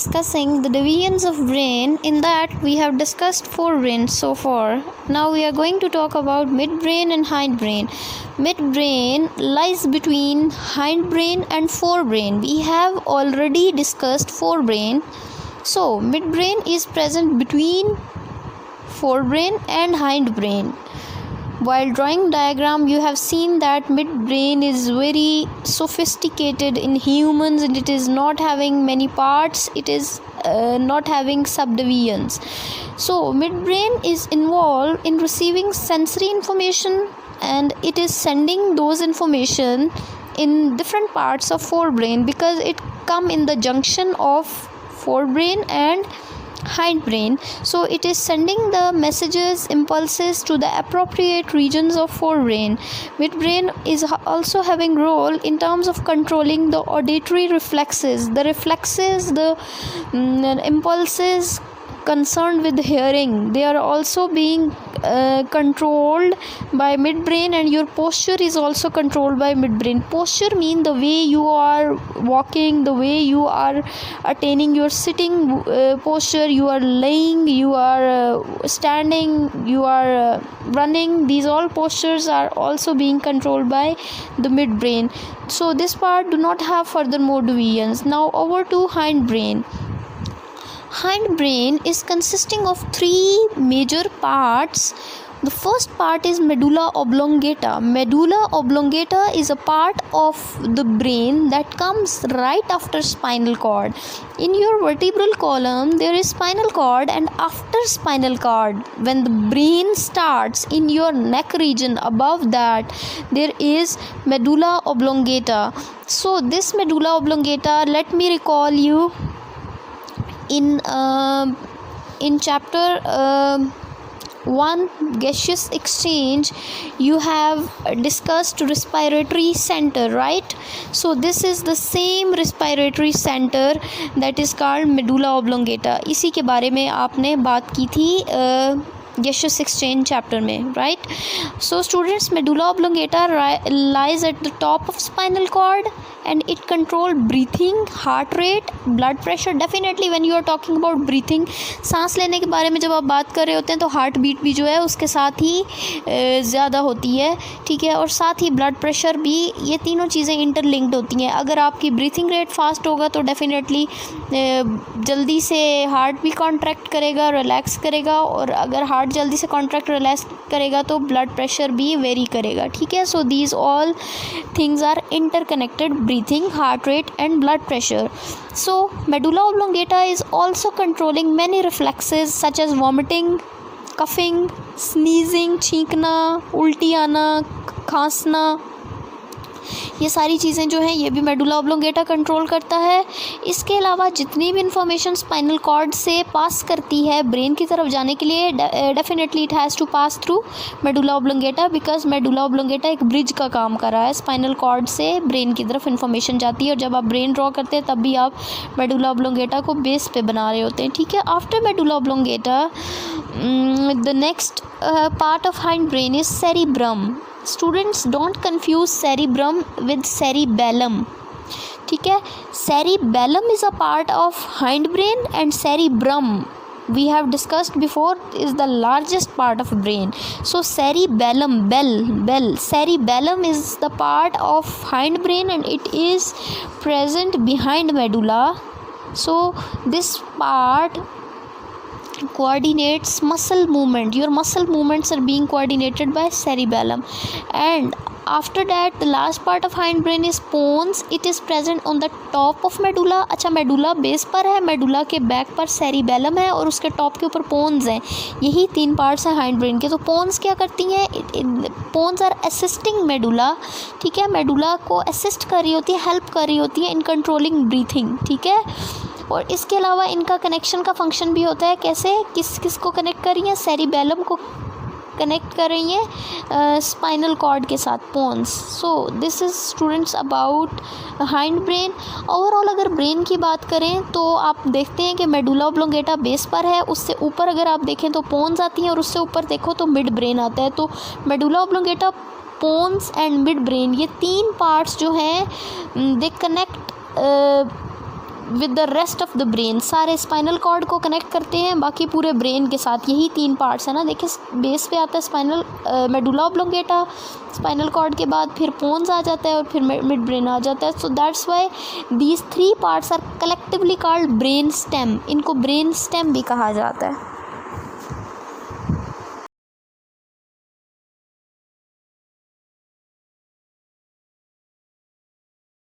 Discussing the divisions of brain. In that we have discussed forebrain so far. Now we are going to talk about midbrain and hindbrain. Midbrain lies between hindbrain and forebrain. We have already discussed forebrain. So midbrain is present between forebrain and hindbrain. While drawing diagram, you have seen that midbrain is very sophisticated in humans and it is not having many parts. It is not having subdivisions. So midbrain is involved in receiving sensory information and it is sending those information in different parts of forebrain because it come in the junction of forebrain and hindbrain. So it is sending the messages, impulses to the appropriate regions of forebrain. Midbrain is also having role in terms of controlling the auditory reflexes, the impulses concerned with hearing. They are also being controlled by midbrain, and your posture is also controlled by midbrain. Posture means the way you are walking, the way you are attaining your sitting posture, you are laying, you are standing, you are running. These all postures are also being controlled by the midbrain. So this part do not have further more divisions. Now over to hindbrain. Hindbrain is consisting of three major parts. The first part is medulla oblongata. Medulla oblongata is a part of the brain that comes right after spinal cord. In your vertebral column, there is spinal cord, and after spinal cord, when the brain starts in your neck region, above that, there is medulla oblongata. So this medulla oblongata, let me recall you. In chapter 1 gaseous exchange, you have discussed respiratory center, right? So this is the same respiratory center that is called medulla oblongata. इसी के बारे में आपने बात की थी gaseous exchange chapter में, right? So students, medulla oblongata lies at the top of spinal cord and it control breathing, heart rate, blood pressure. Definitely when you are talking about breathing, सांस लेने के बारे में जब आप बात कर रहे होते हैं तो हार्ट बीट भी जो है उसके साथ ही ज़्यादा होती है, ठीक है, और साथ ही ब्लड प्रेशर भी. ये तीनों चीज़ें इंटरलिंक्ड होती हैं. अगर आपकी ब्रीथिंग रेट फास्ट होगा तो डेफिनेटली जल्दी से हार्ट भी कॉन्ट्रैक्ट करेगा, रिलैक्स करेगा, और अगर हार्ट जल्दी से कॉन्ट्रैक्ट रिलैक्स करेगा तो ब्लड प्रेशर भी वेरी करेगा, ठीक है. So these all things are interconnected, breathing, heart rate and blood pressure. So medulla oblongata is also controlling many reflexes such as vomiting, coughing, sneezing, छींकना, उल्टी आना, खांसना. ये सारी चीज़ें जो हैं ये भी मेडुला ऑब्लोंगेटा कंट्रोल करता है. इसके अलावा जितनी भी इंफॉर्मेशन स्पाइनल कॉर्ड से पास करती है ब्रेन की तरफ जाने के लिए, definitely it has to pass through medulla oblongata, because medulla oblongata एक ब्रिज का काम कर रहा है. स्पाइनल कॉर्ड से ब्रेन की तरफ इंफॉर्मेशन जाती है, और जब आप ब्रेन ड्रॉ करते हैं तब भी आप मेडुला ऑब्लोंगेटा को बेस पे बना रहे होते हैं, ठीक है. After medulla oblongata the next part of hind brain is cerebrum. Students, don't confuse cerebrum with cerebellum, ठीक है. Cerebellum is a part of hindbrain and cerebrum we have discussed before is the largest part of brain. So cerebellum, cerebellum is the part of hindbrain and it is present behind medulla. So this part coordinates muscle movement. Your muscle movements are being coordinated by cerebellum. And after that the last part of hindbrain is pons. It is present on the top of medulla. अच्छा, medulla base पर है, medulla के back पर cerebellum है और उसके top के ऊपर pons हैं. यही तीन पार्ट्स हैं hindbrain के. तो pons क्या करती हैं? pons are assisting medulla, ठीक है. medulla को assist कर रही होती है, help कर रही होती है in controlling breathing, ठीक है. और इसके अलावा इनका कनेक्शन का फंक्शन भी होता है. कैसे? किस को कनेक्ट कर रही हैं? सेरिबेलम को कनेक्ट कर रही हैं स्पाइनल कॉर्ड के साथ, pons. So this is students about hindbrain. Overall अगर ब्रेन की बात करें तो आप देखते हैं कि मेडुला ऑब्लोंगेटा बेस पर है, उससे ऊपर अगर आप देखें तो पोन्स आती हैं, और उससे ऊपर देखो तो मिड ब्रेन आता है. तो medulla oblongata, pons and midbrain, ये तीन पार्ट्स जो हैं they connect with the rest of the brain, सारे स्पाइनल कॉर्ड को कनेक्ट करते हैं बाकी पूरे ब्रेन के साथ। यही 3 पार्ट्स है ना, देखिए बेस पे आता है spinal medulla oblongata, spinal cord के बाद फिर पोन्स आ जाता है और फिर मिड ब्रेन आ जाता है। So that's why these 3 parts are collectively called brainstem, इनको ब्रेन स्टेम भी कहा जाता है।